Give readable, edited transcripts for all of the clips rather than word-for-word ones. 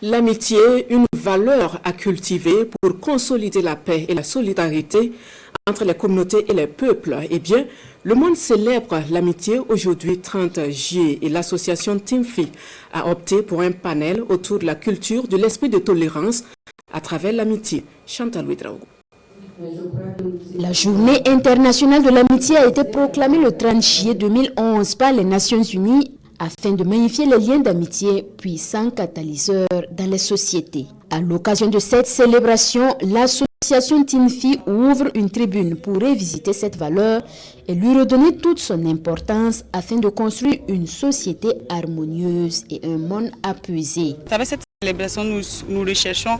L'amitié, une valeur à cultiver pour consolider la paix et la solidarité entre les communautés et les peuples. Eh bien, le monde célèbre l'amitié aujourd'hui 30 juillet et l'association Timfi a opté pour un panel autour de la culture de l'esprit de tolérance à travers l'amitié. Chantal Ouedraogo. La journée internationale de l'amitié a été proclamée le 30 juillet 2011 par les Nations Unies afin de magnifier les liens d'amitié puissants catalyseurs dans les sociétés. À l'occasion de cette célébration, l'association Timfi ouvre une tribune pour revisiter cette valeur et lui redonner toute son importance afin de construire une société harmonieuse et un monde apaisé. Avec cette célébration, nous recherchons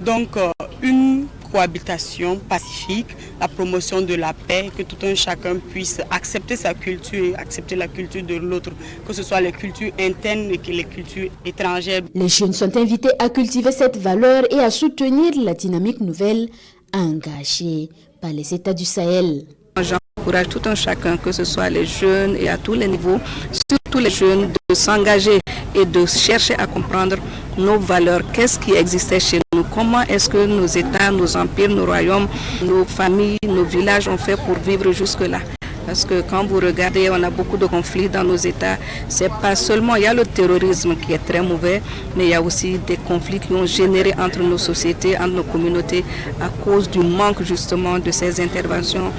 donc une cohabitation pacifique, la promotion de la paix, que tout un chacun puisse accepter sa culture et accepter la culture de l'autre, que ce soit les cultures internes et les cultures étrangères. Les jeunes sont invités à cultiver cette valeur et à soutenir la dynamique nouvelle engagée par les États du Sahel. J'encourage tout un chacun, que ce soit les jeunes et à tous les niveaux, surtout les jeunes, de s'engager et de chercher à comprendre nos valeurs, qu'est-ce qui existait chez nous, comment est-ce que nos États, nos empires, nos royaumes, nos familles, nos villages ont fait pour vivre jusque-là. Parce que quand vous regardez, on a beaucoup de conflits dans nos États. C'est pas seulement, il y a le terrorisme qui est très mauvais, mais il y a aussi des conflits qui ont généré entre nos sociétés, entre nos communautés, à cause du manque justement de ces interventions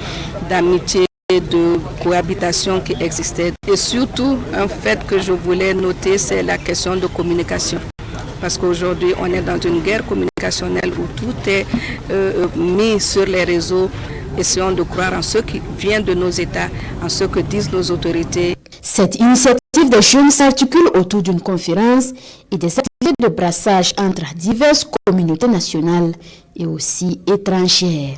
d'amitié, de cohabitation qui existaient. Et surtout, un fait que je voulais noter, c'est la question de communication. Parce qu'aujourd'hui, on est dans une guerre communicationnelle où tout est mis sur les réseaux. Essayons de croire en ce qui vient de nos États, en ce que disent nos autorités. Cette initiative des jeunes s'articule autour d'une conférence et des activités de brassage entre diverses communautés nationales et aussi étrangères.